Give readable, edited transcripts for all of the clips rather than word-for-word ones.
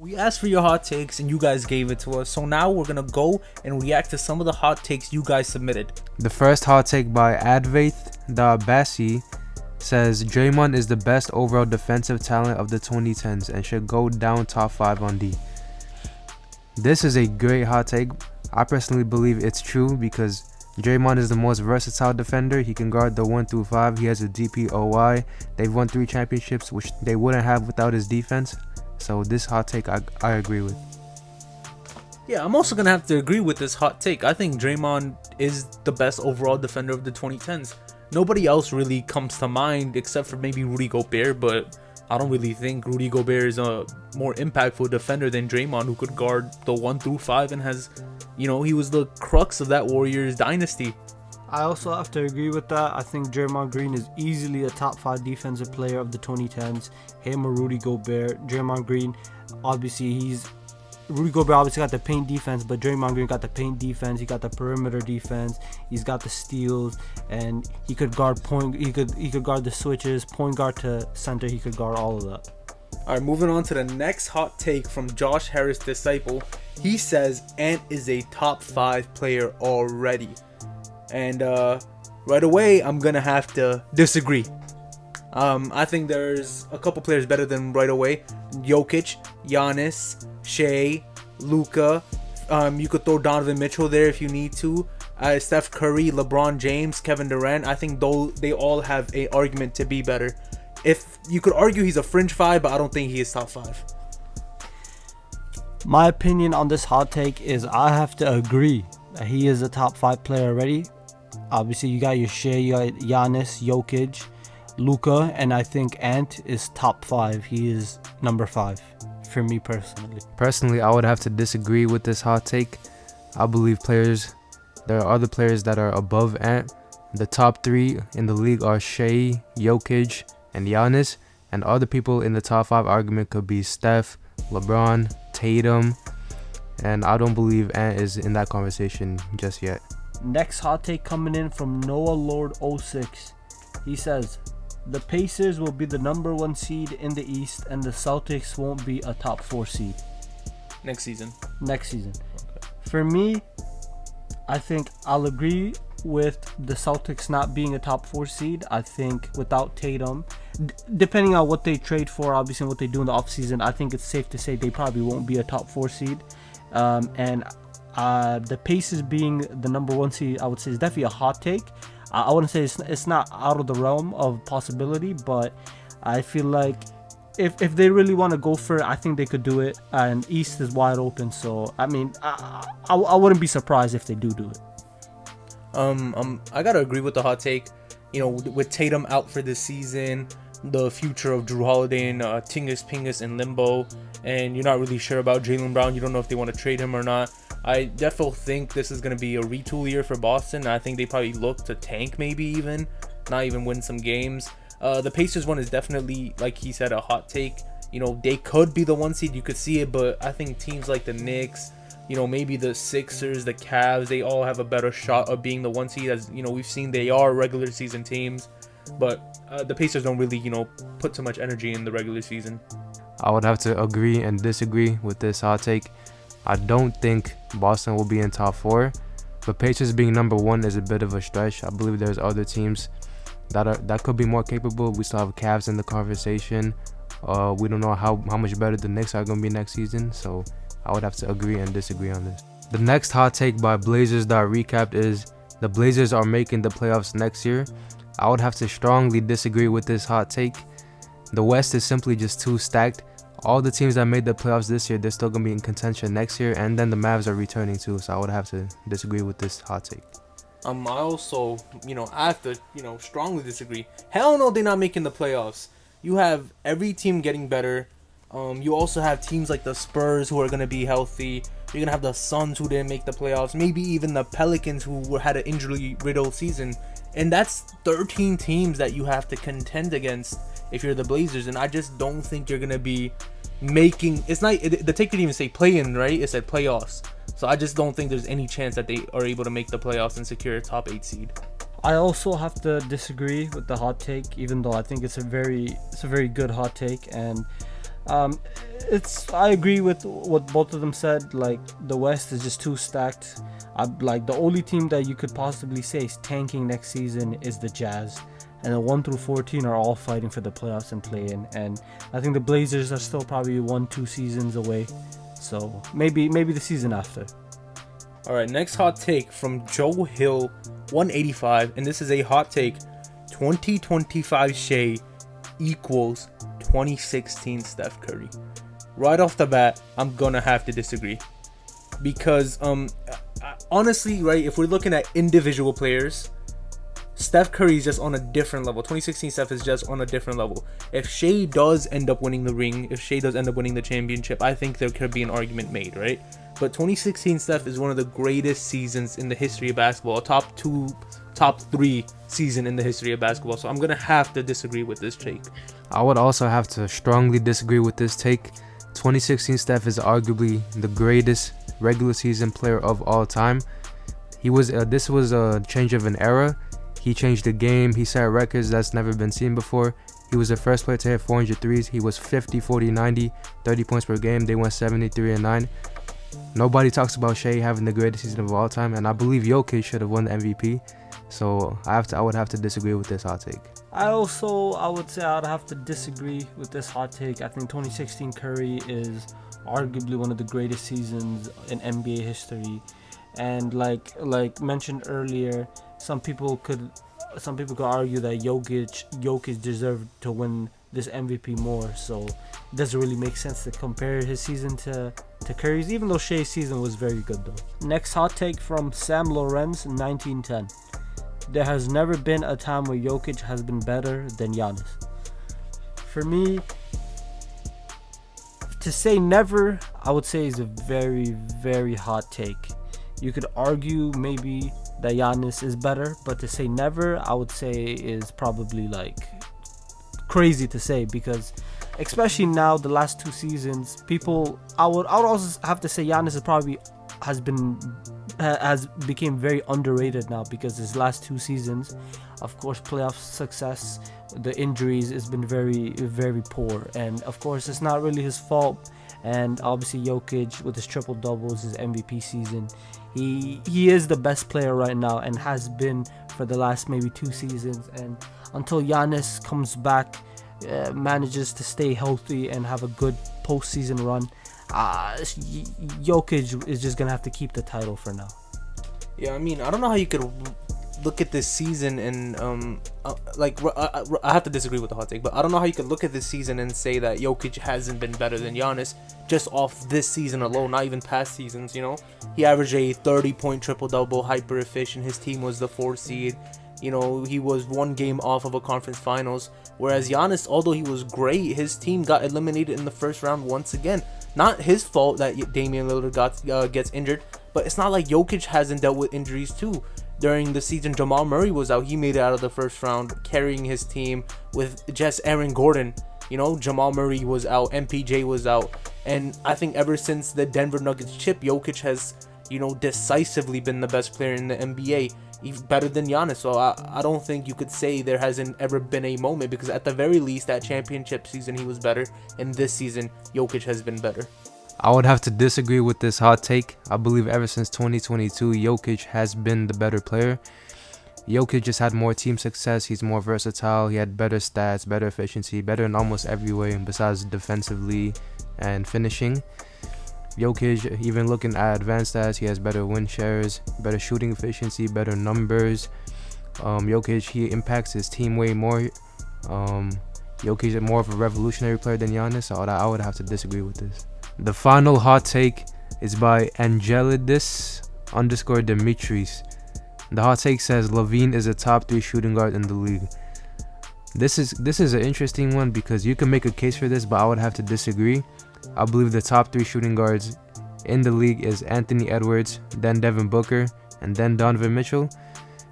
We asked for your hot takes and you guys gave it to us. So now we're going to go and react to some of the hot takes you guys submitted. The first hot take by Advaith Dabasi says Draymond is the best overall defensive talent of the 2010s and should go down top 5 on D. This is a great hot take. I personally believe it's true because Draymond is the most versatile defender. He can guard the 1 through 5. He has a DPOY. They've won 3 championships, which they wouldn't have without his defense. So this hot take I agree with. Yeah, I'm also going to have to agree with this hot take. I think Draymond is the best overall defender of the 2010s. Nobody else really comes to mind except for maybe Rudy Gobert, but I don't really think Rudy Gobert is a more impactful defender than Draymond, who could guard the 1 through 5 and has, he was the crux of that Warriors dynasty. I also have to agree with that. I think Draymond Green is easily a top 5 defensive player of the 2010s. Him or Rudy Gobert. Draymond Green, obviously Rudy Gobert obviously got the paint defense, but Draymond Green got the paint defense. He got the perimeter defense. He's got the steals, and he could guard point. He could guard the switches, point guard to center. He could guard all of that. All right, moving on to the next hot take from Josh Harris Disciple. He says Ant is a top 5 player already. And right away, I'm going to have to disagree. I think there's a couple players better than right away. Jokic, Giannis, Shai, Luka. You could throw Donovan Mitchell there if you need to. Steph Curry, LeBron James, Kevin Durant. I think they all have an argument to be better. If you could argue he's a fringe 5, but I don't think he is top 5. My opinion on this hot take is I have to agree that he is a top 5 player already. Obviously, you got your Shai, you got Giannis, Jokic, Luka, and I think Ant is top 5. He is number 5 for me personally. Personally, I would have to disagree with this hot take. I believe there are other players that are above Ant. The top 3 in the league are Shai, Jokic, and Giannis, and other people in the top 5 argument could be Steph, LeBron, Tatum, and I don't believe Ant is in that conversation just yet. Next hot take coming in from Noah Lord 06. He says the Pacers will be the number 1 seed in the East and the Celtics won't be a top 4 seed Next season. Okay. For me, I think I'll agree with the Celtics not being a top 4 seed. I think without Tatum, depending on what they trade for, obviously, and what they do in the offseason, I think it's safe to say they probably won't be a top 4 seed. The Pacers being the number 1 seed, I would say, is definitely a hot take. I wouldn't say it's not out of the realm of possibility, but I feel like if they really want to go for it, I think they could do it. And East is wide open, so I mean, I wouldn't be surprised if they do it. I gotta agree with the hot take. With Tatum out for this season, the future of Drew Holiday and Tingus Pingus in limbo, and you're not really sure about Jaylen Brown. You don't know if they want to trade him or not. I definitely think this is going to be a retool year for Boston. I think they probably look to tank, maybe even not even win some games. The Pacers one is definitely, like he said, a hot take. They could be the 1 seed. You could see it, but I think teams like the Knicks, maybe the Sixers, the Cavs, they all have a better shot of being the 1 seed. As we've seen, they are regular season teams, but the Pacers don't really, put too much energy in the regular season. I would have to agree and disagree with this hot take. I don't think Boston will be in top 4, but Pacers being number 1 is a bit of a stretch. I believe there's other teams that could be more capable. We still have Cavs in the conversation. We don't know how much better the Knicks are going to be next season, so I would have to agree and disagree on this. The next hot take by Blazers.Recapped is the Blazers are making the playoffs next year. I would have to strongly disagree with this hot take. The West is simply just too stacked. All the teams that made the playoffs this year, they're still going to be in contention next year, and then the Mavs are returning too, so I would have to disagree with this hot take. I also, I have to, strongly disagree. Hell no, they're not making the playoffs. You have every team getting better. You also have teams like the Spurs who are going to be healthy. You're going to have the Suns who didn't make the playoffs. Maybe even the Pelicans who had an injury-riddled season. And that's 13 teams that you have to contend against if you're the Blazers. And I just don't think you're going to be making... the take didn't even say play-in, right? It said playoffs. So I just don't think there's any chance that they are able to make the playoffs and secure a top 8 seed. I also have to disagree with the hot take, even though I think it's a very good hot take. And Um, I agree with what both of them said. Like, the West is just too stacked. Like, the only team that you could possibly say is tanking next season is the Jazz, and the 1 through 14 are all fighting for the playoffs and play-in. And I think the Blazers are still probably 1-2 seasons away. So maybe the season after. All right, next hot take from Joe Hill, 185, and this is a hot take: 2025 Shai equals 2016 Steph Curry. Right off the bat, I'm gonna have to disagree, because honestly, right, if we're looking at individual players, Steph Curry is just on a different level. 2016 Steph is just on a different level. If Shai does end up winning the ring, if Shai does end up winning the championship, I think there could be an argument made, right? But 2016 Steph is one of the greatest seasons in the history of basketball, a top 3 season in the history of basketball. So I'm gonna have to disagree with this take. I would also have to strongly disagree with this take. 2016 Steph is arguably the greatest regular season player of all time. This was a change of an era. He changed the game. He set records that's never been seen before. He was the first player to hit 400 threes. He was 50, 40, 90, 30 points per game. They went 73-9. Nobody talks about Shai having the greatest season of all time, and I believe Jokic should have won the MVP. So I would have to disagree with this hot take. I would say I'd have to disagree with this hot take. I think 2016 Curry is arguably one of the greatest seasons in NBA history, and like mentioned earlier, some people could argue that Jokic deserved to win this MVP more. So it doesn't really make sense to compare his season to Curry's, even though Shai's season was very good though. Next hot take from Sam Lorenz, 1910. There has never been a time where Jokic has been better than Giannis. For me, to say never, I would say is a very, very hot take. You could argue maybe that Giannis is better, but to say never, I would say is probably like crazy to say, because especially now the last 2 seasons, I would also have to say Giannis has became very underrated now, because his last 2 seasons, of course, playoff success, the injuries has been very, very poor, and of course it's not really his fault. And obviously Jokic with his triple doubles, his MVP season, he is the best player right now and has been for the last maybe 2 seasons. And until Giannis comes back, manages to stay healthy and have a good postseason run, Jokic is just gonna have to keep the title for now. Yeah, I mean, I don't know how you could look at this season and I have to disagree with the hot take, but I don't know how you could look at this season and say that Jokic hasn't been better than Giannis just off this season alone, not even past seasons. You know, he averaged a 30-point triple-double, hyper efficient. His team was the 4th seed. You know, he was 1 game off of a conference finals, whereas Giannis, although he was great, his team got eliminated in the first round once again. Not his fault that Damian Lillard gets injured, but it's not like Jokic hasn't dealt with injuries too. During the season Jamal Murray was out, he made it out of the first round, carrying his team with just Aaron Gordon. You know, Jamal Murray was out, MPJ was out, and I think ever since the Denver Nuggets chip, Jokic has, you know, decisively been the best player in the NBA, even better than Giannis. So I don't think you could say there hasn't ever been a moment, because at the very least that championship season he was better, and this season Jokic has been better. I would have to disagree with this hot take. I believe ever since 2022, Jokic has been the better player. Jokic just had more team success. He's more versatile. He had better stats, better efficiency, better in almost every way besides defensively and finishing. Jokic, even looking at advanced stats, he has better win shares, better shooting efficiency, better numbers. Jokic, he impacts his team way more. Jokic is more of a revolutionary player than Giannis, so I would have to disagree with this. The final hot take is by Angelidis_Dimitris. The hot take says LaVine is a top 3 shooting guard in the league. This is an interesting one, because you can make a case for this, but I would have to disagree. I believe the top 3 shooting guards in the league is Anthony Edwards, then Devin Booker, and then Donovan Mitchell.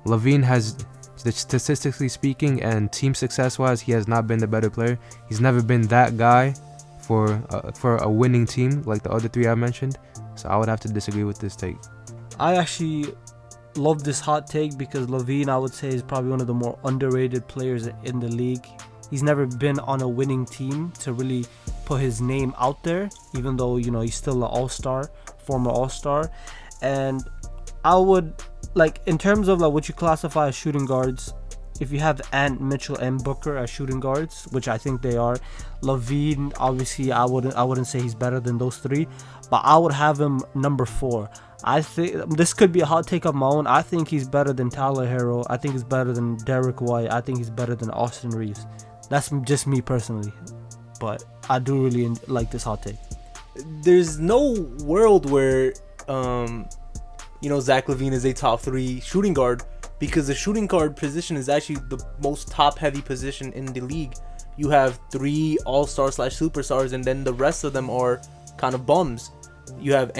LaVine has, statistically speaking and team success wise, he has not been the better player. He's never been that guy for a winning team like the other 3 I mentioned. So I would have to disagree with this take. I actually love this hot take, because LaVine, I would say, is probably one of the more underrated players in the league. He's never been on a winning team to really put his name out there, even though, you know, he's still an all-star, former all-star. And I would, like, in terms of like what you classify as shooting guards, if you have Ant, Mitchell, and Booker as shooting guards, which I think they are, LaVine, obviously I wouldn't say he's better than those three, but I would have him number 4. I think this could be a hot take of my own. I think he's better than Tyler Hero. I think he's better than Derek White. I think he's better than Austin Reeves. That's just me personally, but I do really like this hot take. There's no world where Zach LaVine is a top 3 shooting guard, because the shooting guard position is actually the most top-heavy position in the league. You have 3 all-star / superstars, and then the rest of them are kind of bums. You have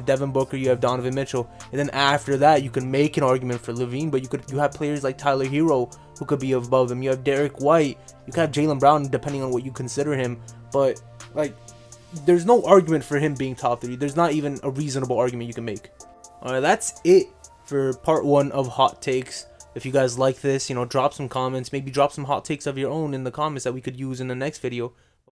Devin Booker, you have Donovan Mitchell, and then after that you can make an argument for LaVine, but you have players like Tyler Hero who could be above them. You have Derek White, you can have Jaylen Brown depending on what you consider him, but like there's no argument for him being top 3. There's not even a reasonable argument you can make. Alright, that's it for part 1 of hot takes. If you guys like this, drop some comments, maybe drop some hot takes of your own in the comments that we could use in the next video.